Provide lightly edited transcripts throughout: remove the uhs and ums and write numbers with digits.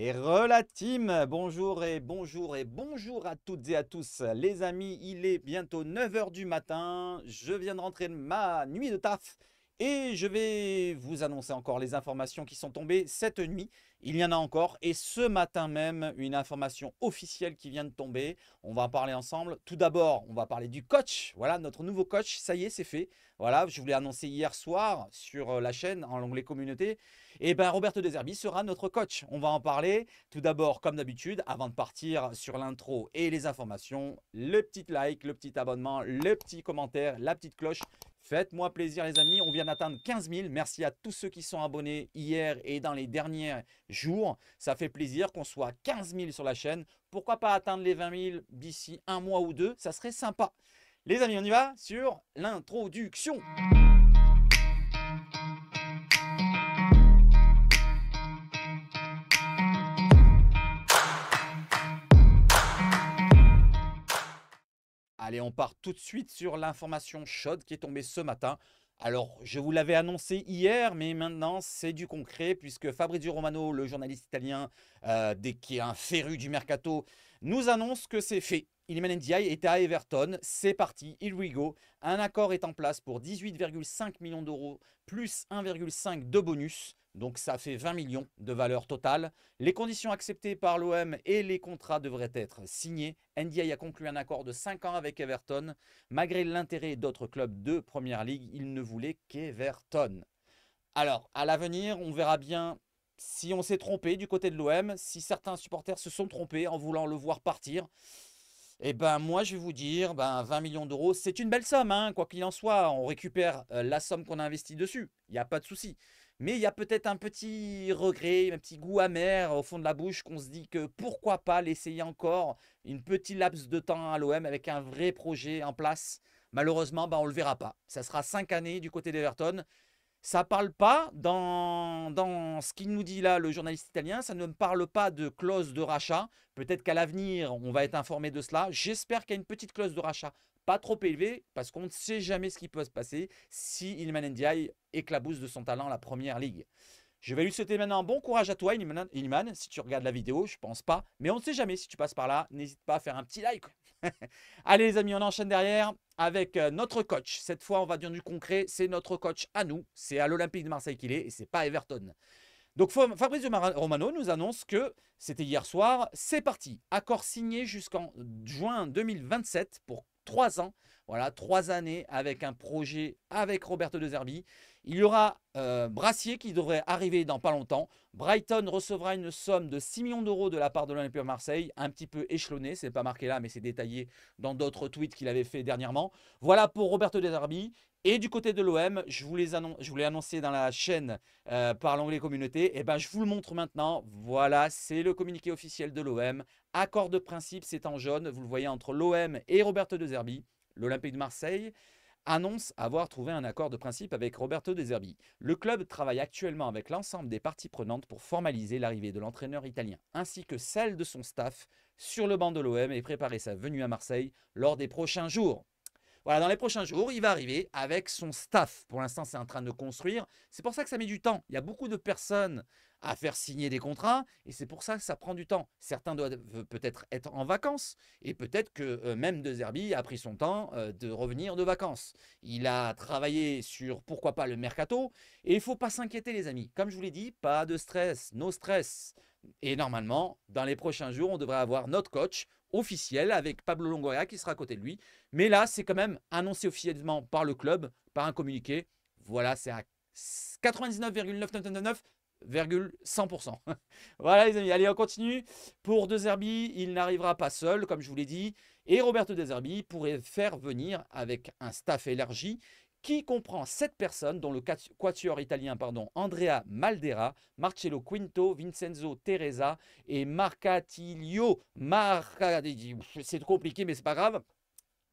Et la team, bonjour et bonjour et bonjour à toutes et à tous. Les amis, il est bientôt 9 h du matin. Je viens de rentrer de ma nuit de taf et je vais vous annoncer encore les informations qui sont tombées cette nuit. Il y en a encore et ce matin même, une information officielle qui vient de tomber. On va en parler ensemble. Tout d'abord, on va parler du coach. Voilà, notre nouveau coach, ça y est, c'est fait. Voilà, je vous l'ai annoncé hier soir sur la chaîne en l'onglet communauté. Et bien, Roberto De Zerbi sera notre coach. On va en parler. Tout d'abord, comme d'habitude, avant de partir sur l'intro et les informations, le petit like, le petit abonnement, le petit commentaire, la petite cloche. Faites-moi plaisir les amis, on vient d'atteindre 15 000. Merci à tous ceux qui sont abonnés hier et dans les derniers jours. Ça fait plaisir qu'on soit 15 000 sur la chaîne. Pourquoi pas atteindre les 20 000 d'ici un mois ou deux, ça serait sympa. Les amis, on y va sur l'introduction. Allez, on part tout de suite sur l'information chaude qui est tombée ce matin. Alors, je vous l'avais annoncé hier, mais maintenant, c'est du concret, puisque Fabrizio Romano, le journaliste italien, qui est un féru du mercato, nous annonce que c'est fait. Iliman Ndiaye est à Everton, c'est parti, here we go. Un accord est en place pour 18,5 millions d'euros, plus 1,5 de bonus. Donc ça fait 20 millions de valeur totale. Les conditions acceptées par l'OM et les contrats devraient être signés. Ndiaye a conclu un accord de 5 ans avec Everton. Malgré l'intérêt d'autres clubs de Première Ligue, il ne voulait qu'Everton. Alors, à l'avenir, on verra bien si on s'est trompé du côté de l'OM, si certains supporters se sont trompés en voulant le voir partir. Eh ben moi je vais vous dire, 20 millions d'euros, c'est une belle somme, hein, quoi qu'il en soit, on récupère la somme qu'on a investie dessus, il n'y a pas de souci. Mais il y a peut-être un petit regret, un petit goût amer au fond de la bouche qu'on se dit que pourquoi pas l'essayer encore une petite laps de temps à l'OM avec un vrai projet en place. Malheureusement, on ne le verra pas. Ça sera 5 années du côté d'Everton. Ça ne parle pas dans ce qu'il nous dit là, le journaliste italien, ça ne me parle pas de clause de rachat. Peut-être qu'à l'avenir, on va être informé de cela. J'espère qu'il y a une petite clause de rachat, pas trop élevée, parce qu'on ne sait jamais ce qui peut se passer si Iliman Ndiaye éclabousse de son talent la première ligue. Je vais lui souhaiter maintenant un bon courage à toi, Iliman, si tu regardes la vidéo, je pense pas. Mais on ne sait jamais si tu passes par là. N'hésite pas à faire un petit like. Allez les amis, on enchaîne derrière avec notre coach. Cette fois, on va dire du concret. C'est notre coach à nous. C'est à l'Olympique de Marseille qu'il est et c'est pas à Everton. Donc Fabrizio Romano nous annonce que c'était hier soir. C'est parti. Accord signé jusqu'en juin 2027 pour 3 ans. Voilà, 3 années avec un projet avec Roberto De Zerbi. Il y aura Brassier qui devrait arriver dans pas longtemps. Brighton recevra une somme de 6 millions d'euros de la part de l'Olympique de Marseille, un petit peu échelonné, c'est pas marqué là, mais c'est détaillé dans d'autres tweets qu'il avait fait dernièrement. Voilà pour Roberto De Zerbi. Et du côté de l'OM, je vous l'ai annoncé dans la chaîne par l'onglet communauté, et je vous le montre maintenant. Voilà, c'est le communiqué officiel de l'OM. Accord de principe, c'est en jaune, vous le voyez entre l'OM et Roberto De Zerbi. L'Olympique de Marseille annonce avoir trouvé un accord de principe avec Roberto De Zerbi. Le club travaille actuellement avec l'ensemble des parties prenantes pour formaliser l'arrivée de l'entraîneur italien, ainsi que celle de son staff, sur le banc de l'OM et préparer sa venue à Marseille lors des prochains jours. Voilà, dans les prochains jours, il va arriver avec son staff. Pour l'instant, c'est en train de construire. C'est pour ça que ça met du temps. Il y a beaucoup de personnes à faire signer des contrats et c'est pour ça que ça prend du temps. Certains doivent peut-être être en vacances et peut-être que même De Zerbi a pris son temps de revenir de vacances. Il a travaillé sur pourquoi pas le mercato et il ne faut pas s'inquiéter les amis. Comme je vous l'ai dit, pas de stress, no stress. Et normalement, dans les prochains jours, on devrait avoir notre coach officiel avec Pablo Longoria qui sera à côté de lui. Mais là, c'est quand même annoncé officiellement par le club, par un communiqué. Voilà, c'est à 99,9999,100%. Voilà les amis, allez on continue. Pour De Zerbi, il n'arrivera pas seul, comme je vous l'ai dit. Et Roberto De Zerbi pourrait faire venir avec un staff élargi qui comprend 7 personnes, dont le quatuor italien Andrea Maldera, Marcello Quinto, Vincenzo Teresa et Marcatilio. C'est compliqué, mais c'est pas grave.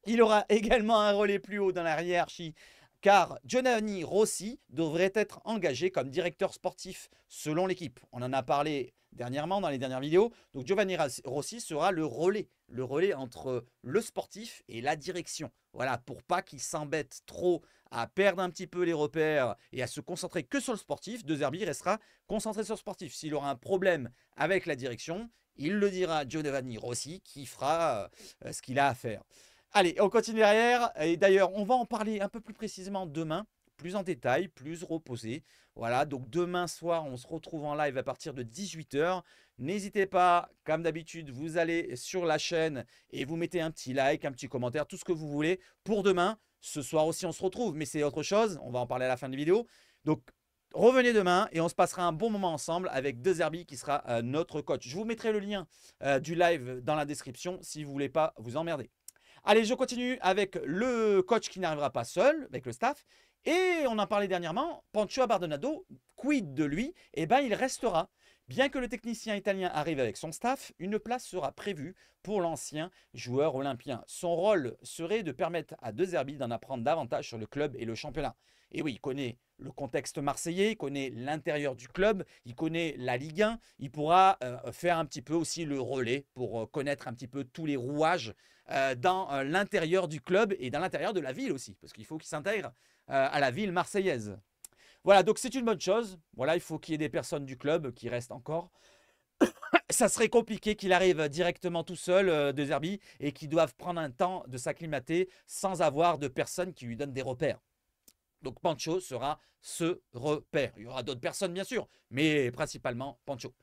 Il aura également un relais plus haut dans la hiérarchie, car Giovanni Rossi devrait être engagé comme directeur sportif selon l'équipe. On en a parlé dernièrement dans les dernières vidéos. Donc Giovanni Rossi sera le relais entre le sportif et la direction. Voilà, pour pas qu'il s'embête trop à perdre un petit peu les repères et à se concentrer que sur le sportif, De Zerbi restera concentré sur le sportif. S'il aura un problème avec la direction, il le dira à Giovanni Rossi qui fera ce qu'il a à faire. Allez, on continue derrière. Et d'ailleurs, on va en parler un peu plus précisément demain, plus en détail, plus reposé. Voilà, donc demain soir, on se retrouve en live à partir de 18 h. N'hésitez pas, comme d'habitude, vous allez sur la chaîne et vous mettez un petit like, un petit commentaire, tout ce que vous voulez pour demain. Ce soir aussi, on se retrouve, mais c'est autre chose. On va en parler à la fin de la vidéo. Donc, revenez demain et on se passera un bon moment ensemble avec De Zerbi qui sera notre coach. Je vous mettrai le lien du live dans la description si vous ne voulez pas vous emmerder. Allez, je continue avec le coach qui n'arrivera pas seul, avec le staff. Et on en parlait dernièrement, Pancho Abardonado, quid de lui? Eh bien, il restera. Bien que le technicien italien arrive avec son staff, une place sera prévue pour l'ancien joueur olympien. Son rôle serait de permettre à De Zerbi d'en apprendre davantage sur le club et le championnat. Et oui, il connaît le contexte marseillais, il connaît l'intérieur du club, il connaît la Ligue 1. Il pourra faire un petit peu aussi le relais pour connaître un petit peu tous les rouages dans l'intérieur du club et dans l'intérieur de la ville aussi, parce qu'il faut qu'il s'intègre à la ville marseillaise. Voilà, donc c'est une bonne chose. Voilà, il faut qu'il y ait des personnes du club qui restent encore. Ça serait compliqué qu'il arrive directement tout seul, De Zerbi, et qu'il doive prendre un temps de s'acclimater sans avoir de personnes qui lui donnent des repères. Donc Pancho sera ce repère. Il y aura d'autres personnes bien sûr, mais principalement Pancho.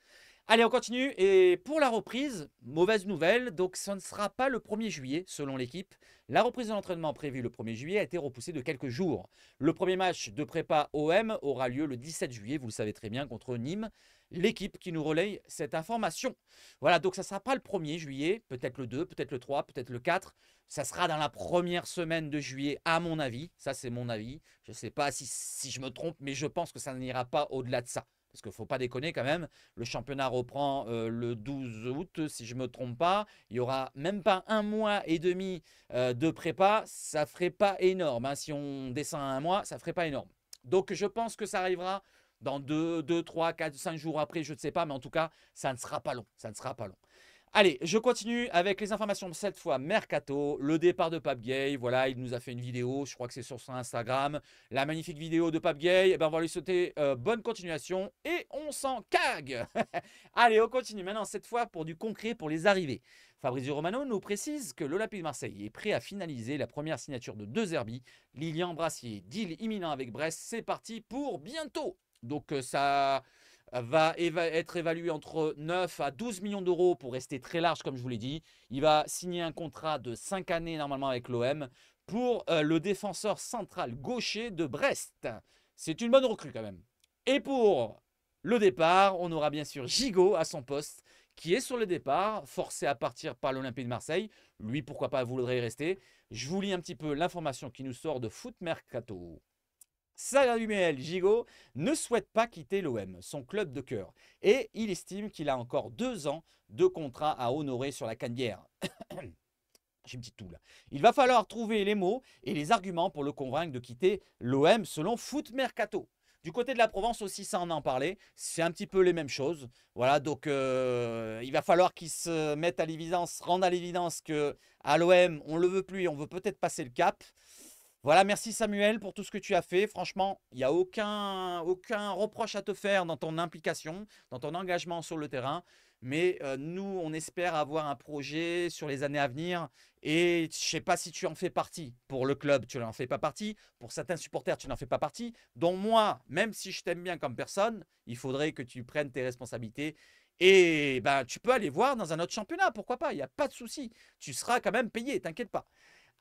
Allez, on continue. Et pour la reprise, mauvaise nouvelle, donc ce ne sera pas le 1er juillet selon l'équipe. La reprise de l'entraînement prévue le 1er juillet a été repoussée de quelques jours. Le premier match de prépa OM aura lieu le 17 juillet, vous le savez très bien, contre Nîmes. L'équipe qui nous relaye cette information. Voilà, donc ça ne sera pas le 1er juillet, peut-être le 2, peut-être le 3, peut-être le 4. Ça sera dans la première semaine de juillet, à mon avis. Ça, c'est mon avis. Je ne sais pas si je me trompe, mais je pense que ça n'ira pas au-delà de ça. Parce qu'il ne faut pas déconner quand même. Le championnat reprend le 12 août, si je ne me trompe pas. Il n'y aura même pas un mois et demi de prépa. Ça ne ferait pas énorme. Hein. Si on descend à un mois, ça ne ferait pas énorme. Donc, je pense que ça arrivera dans 2, 3, 4, 5 jours après. Je ne sais pas, mais en tout cas, ça ne sera pas long. Ça ne sera pas long. Allez, je continue avec les informations de cette fois Mercato, le départ de Pape Gueye. Voilà, il nous a fait une vidéo, je crois que c'est sur son Instagram. La magnifique vidéo de Pape Gueye. Eh ben, on va lui souhaiter bonne continuation et on s'en cague. Allez, on continue maintenant cette fois pour du concret pour les arrivées. Fabrizio Romano nous précise que l'Olympique de Marseille est prêt à finaliser la première signature de De Zerbi. Lilian Brassier, deal imminent avec Brest, c'est parti pour bientôt. Donc ça va être évalué entre 9 à 12 millions d'euros pour rester très large comme je vous l'ai dit. Il va signer un contrat de 5 années normalement avec l'OM pour le défenseur central gaucher de Brest. C'est une bonne recrue quand même. Et pour le départ, on aura bien sûr Gigot à son poste qui est sur le départ, forcé à partir par l'Olympique de Marseille. Lui, pourquoi pas, voudrait y rester. Je vous lis un petit peu l'information qui nous sort de Foot Mercato. Samuel Gigot ne souhaite pas quitter l'OM, son club de cœur, et il estime qu'il a encore 2 ans de contrat à honorer sur la Canebière. J'ai une petite toux là. Il va falloir trouver les mots et les arguments pour le convaincre de quitter l'OM selon Foot Mercato. Du côté de la Provence aussi, ça on en parlait, c'est un petit peu les mêmes choses. Voilà, donc il va falloir qu'ils se mettent à l'évidence, rendent à l'évidence qu'à l'OM, on ne le veut plus et on veut peut-être passer le cap. Voilà, merci Samuel pour tout ce que tu as fait. Franchement, il n'y a aucun reproche à te faire dans ton implication, dans ton engagement sur le terrain. Mais nous, on espère avoir un projet sur les années à venir. Et je ne sais pas si tu en fais partie. Pour le club, tu n'en fais pas partie. Pour certains supporters, tu n'en fais pas partie. Donc moi, même si je t'aime bien comme personne, il faudrait que tu prennes tes responsabilités. Et ben, tu peux aller voir dans un autre championnat. Pourquoi pas? Il n'y a pas de souci. Tu seras quand même payé, t'inquiète pas.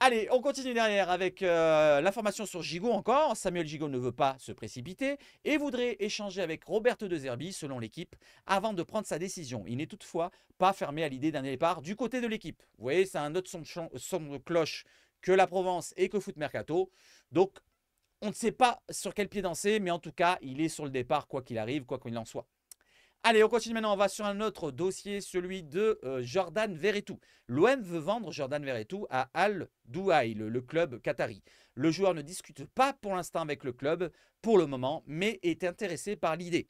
Allez, on continue derrière avec l'information sur Gigot encore. Samuel Gigot ne veut pas se précipiter et voudrait échanger avec Roberto De Zerbi, selon l'équipe, avant de prendre sa décision. Il n'est toutefois pas fermé à l'idée d'un départ du côté de l'équipe. Vous voyez, c'est un autre son de cloche que la Provence et que Foot Mercato. Donc, on ne sait pas sur quel pied danser, mais en tout cas, il est sur le départ, quoi qu'il arrive, quoi qu'il en soit. Allez, on continue maintenant, on va sur un autre dossier, celui de Jordan Verretou. L'OM veut vendre Jordan Verretou à Al Douail, le club qatari. Le joueur ne discute pas pour l'instant avec le club, pour le moment, mais est intéressé par l'idée.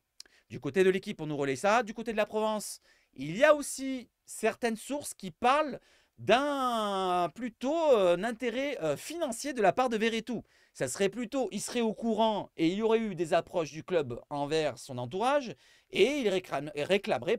Du côté de l'équipe, on nous relaie ça. Du côté de la Provence, il y a aussi certaines sources qui parlent d'un plutôt un intérêt financier de la part de Verretou. Ça serait plutôt, il serait au courant et il y aurait eu des approches du club envers son entourage et il réclamerait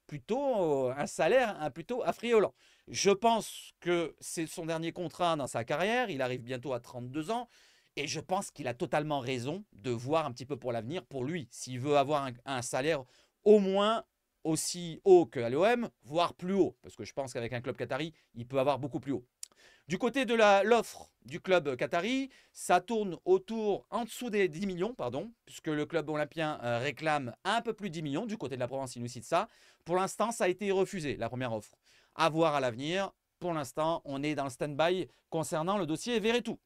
plutôt un salaire plutôt affriolant. Je pense que c'est son dernier contrat dans sa carrière, il arrive bientôt à 32 ans et je pense qu'il a totalement raison de voir un petit peu pour l'avenir pour lui, s'il veut avoir un salaire au moins aussi haut qu'à l'OM, voire plus haut, parce que je pense qu'avec un club qatari, il peut avoir beaucoup plus haut. Du côté de l'offre du club qatari, ça tourne en dessous des 10 millions, pardon, puisque le club olympien réclame un peu plus de 10 millions. Du côté de la Provence, il nous cite ça. Pour l'instant, ça a été refusé, la première offre. À voir à l'avenir. Pour l'instant, on est dans le stand-by concernant le dossier Verretou.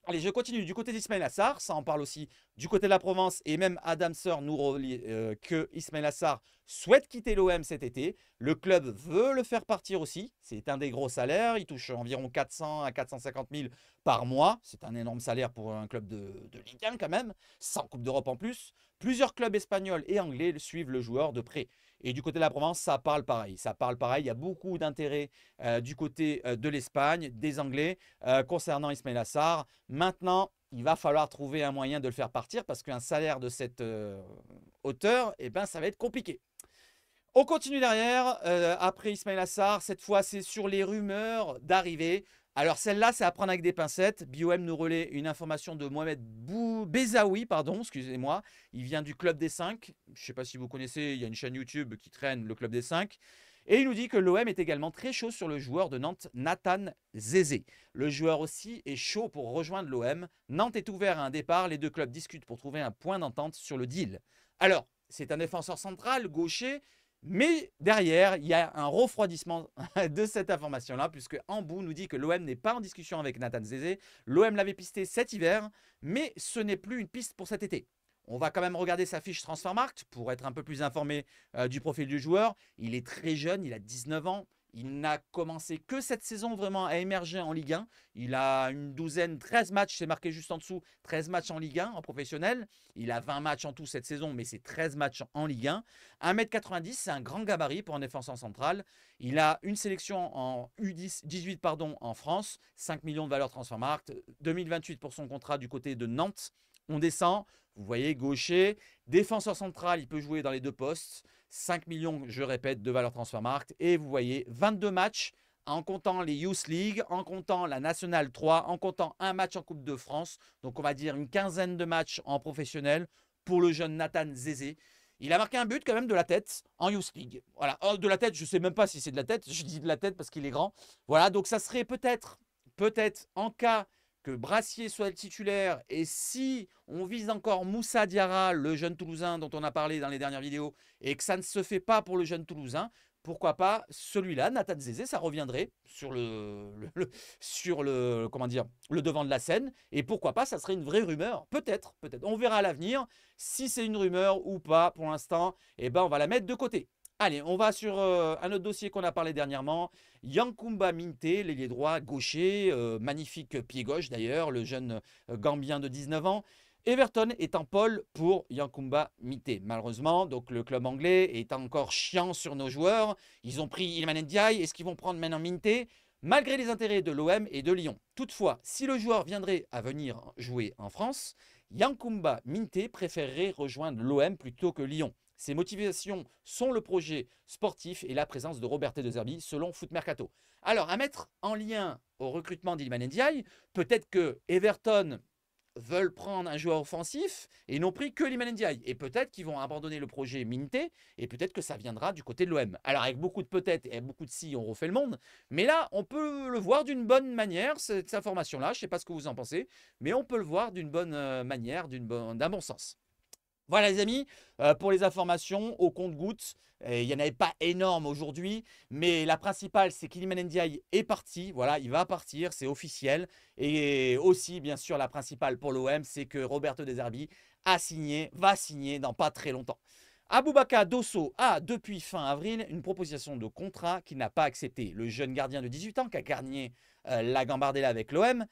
Allez, je continue. Du côté d'Ismail Assar, ça en parle aussi du côté de la Provence et même Adam Seur nous relie que Ismail Assar souhaite quitter l'OM cet été. Le club veut le faire partir aussi. C'est un des gros salaires. Il touche environ 400 à 450 000 par mois. C'est un énorme salaire pour un club de Ligue 1 quand même, sans Coupe d'Europe en plus. Plusieurs clubs espagnols et anglais suivent le joueur de près. Et du côté de la Provence, ça parle pareil. Ça parle pareil. Il y a beaucoup d'intérêt du côté de l'Espagne, des Anglais, concernant Ismail Assar. Maintenant, il va falloir trouver un moyen de le faire partir parce qu'un salaire de cette hauteur, eh ben, ça va être compliqué. On continue derrière, après Ismail Assar, cette fois c'est sur les rumeurs d'arrivée. Alors celle-là, c'est à prendre avec des pincettes. BioM nous relaie une information de Mohamed Bezaoui, pardon, excusez-moi. Il vient du Club des 5. Je ne sais pas si vous connaissez, il y a une chaîne YouTube qui traîne le Club des 5. Et il nous dit que l'OM est également très chaud sur le joueur de Nantes, Nathan Zézé. Le joueur aussi est chaud pour rejoindre l'OM. Nantes est ouvert à un départ. Les deux clubs discutent pour trouver un point d'entente sur le deal. Alors, c'est un défenseur central, gaucher. Mais derrière, il y a un refroidissement de cette information-là, puisque Ambou nous dit que l'OM n'est pas en discussion avec Nathan Zézé. L'OM l'avait pisté cet hiver, mais ce n'est plus une piste pour cet été. On va quand même regarder sa fiche Transfermarkt pour être un peu plus informé du profil du joueur. Il est très jeune, il a 19 ans. Il n'a commencé que cette saison vraiment à émerger en Ligue 1. Il a une douzaine, 13 matchs, c'est marqué juste en dessous, 13 matchs en Ligue 1 en professionnel. Il a 20 matchs en tout cette saison, mais c'est 13 matchs en Ligue 1. 1m90, c'est un grand gabarit pour un défenseur central. Il a une sélection en U18 en France, 5 millions de valeur Transfermarkt, 2028 pour son contrat du côté de Nantes. On descend, vous voyez, gaucher, défenseur central, il peut jouer dans les deux postes. 5 millions, je répète, de valeur Transfermarkt. Et vous voyez, 22 matchs en comptant les Youth League, en comptant la Nationale 3, en comptant un match en Coupe de France. Donc on va dire une quinzaine de matchs en professionnel pour le jeune Nathan Zézé. Il a marqué un but quand même de la tête en Youth League. Voilà, de la tête, je ne sais même pas si c'est de la tête. Je dis de la tête parce qu'il est grand. Voilà, donc ça serait peut-être en cas que Brassier soit le titulaire et si on vise encore Moussa Diarra, le jeune Toulousain dont on a parlé dans les dernières vidéos, et que ça ne se fait pas pour le jeune Toulousain, pourquoi pas celui-là, Nathan Zézé, ça reviendrait sur comment dire, le devant de la scène, et pourquoi pas, ça serait une vraie rumeur, peut-être, on verra à l'avenir, si c'est une rumeur ou pas, pour l'instant, eh ben on va la mettre de côté. Allez, on va sur un autre dossier qu'on a parlé dernièrement. Yankoumba Minte, l'ailier droit gaucher, magnifique pied gauche d'ailleurs, le jeune Gambien de 19 ans. Everton est en pôle pour Yankoumba Minte. Malheureusement, donc le club anglais est encore chiant sur nos joueurs. Ils ont pris Iliman Ndiaye. Est-ce qu'ils vont prendre maintenant Minte? Malgré les intérêts de l'OM et de Lyon. Toutefois, si le joueur viendrait à venir jouer en France, Yankoumba Minte préférerait rejoindre l'OM plutôt que Lyon. Ses motivations sont le projet sportif et la présence de Roberto De Zerbi selon Foot Mercato. Alors, à mettre en lien au recrutement d'Iliman Ndiaye, peut-être que Everton veulent prendre un joueur offensif et n'ont pris que Iliman Ndiaye. Et peut-être qu'ils vont abandonner le projet Minte et peut-être que ça viendra du côté de l'OM. Alors, avec beaucoup de peut-être et beaucoup de si, on refait le monde. Mais là, on peut le voir d'une bonne manière, cette information-là. Je ne sais pas ce que vous en pensez, mais on peut le voir d'une bonne manière, d'un bon sens. Voilà les amis, pour les informations au compte-gouttes, il n'y en avait pas énorme aujourd'hui, mais la principale c'est qu'Iliman Ndiaye est parti, voilà, il va partir, c'est officiel. Et aussi bien sûr la principale pour l'OM, c'est que Roberto De Zerbi va signer dans pas très longtemps. Aboubakar Dosso a depuis fin avril une proposition de contrat qu'il n'a pas acceptée. Le jeune gardien de 18 ans qui a gagné la Gambardella avec l'OM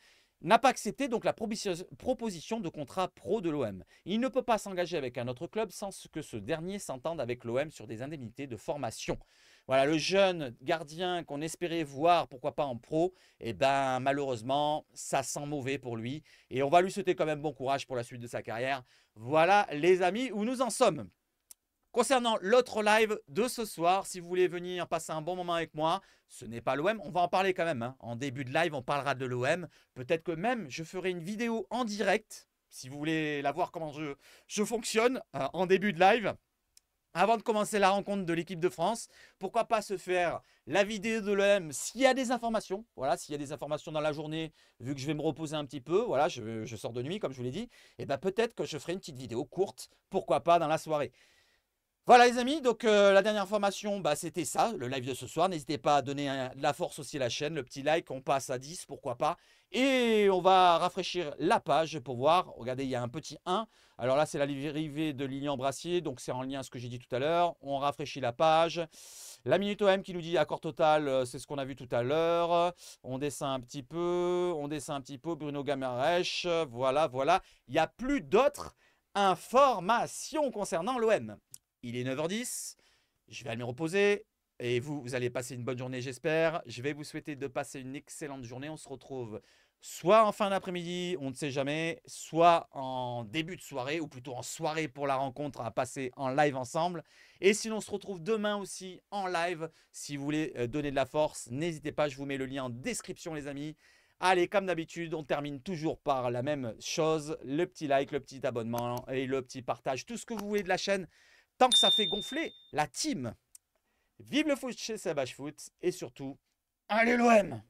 n'a pas accepté donc la proposition de contrat pro de l'OM. Il ne peut pas s'engager avec un autre club sans que ce dernier s'entende avec l'OM sur des indemnités de formation. Voilà, le jeune gardien qu'on espérait voir, pourquoi pas en pro, eh ben malheureusement, ça sent mauvais pour lui. Et on va lui souhaiter quand même bon courage pour la suite de sa carrière. Voilà les amis, où nous en sommes. Concernant l'autre live de ce soir, si vous voulez venir passer un bon moment avec moi, ce n'est pas l'OM, on va en parler quand même. Hein. En début de live, on parlera de l'OM. Peut-être que même je ferai une vidéo en direct, si vous voulez la voir comment je fonctionne en début de live. Avant de commencer la rencontre de l'équipe de France, pourquoi pas se faire la vidéo de l'OM s'il y a des informations. Voilà, s'il y a des informations dans la journée, vu que je vais me reposer un petit peu, voilà, je sors de nuit comme je vous l'ai dit, et ben peut-être que je ferai une petite vidéo courte, pourquoi pas dans la soirée. Voilà les amis, donc la dernière information, bah, c'était ça, le live de ce soir. N'hésitez pas à donner de la force aussi à la chaîne, le petit like, on passe à 10, pourquoi pas. Et on va rafraîchir la page pour voir. Regardez, il y a un petit 1. Alors là, c'est l'arrivée de Lilian Brassier, donc c'est en lien à ce que j'ai dit tout à l'heure. On rafraîchit la page. La Minute OM qui nous dit accord total, c'est ce qu'on a vu tout à l'heure. On descend un petit peu, Bruno Gamarèche, voilà, voilà. Il n'y a plus d'autres informations concernant l'OM. Il est 9h10, je vais aller me reposer. Et vous, vous allez passer une bonne journée, j'espère. Je vais vous souhaiter de passer une excellente journée. On se retrouve soit en fin d'après-midi, on ne sait jamais, soit en début de soirée, ou plutôt en soirée pour la rencontre à passer en live ensemble. Et sinon, on se retrouve demain aussi en live. Si vous voulez donner de la force, n'hésitez pas, je vous mets le lien en description, les amis. Allez, comme d'habitude, on termine toujours par la même chose. Le petit like, le petit abonnement et le petit partage. Tout ce que vous voulez de la chaîne. Tant que ça fait gonfler la team. Vive le foot chez Savage Foot et surtout, allez l'OM!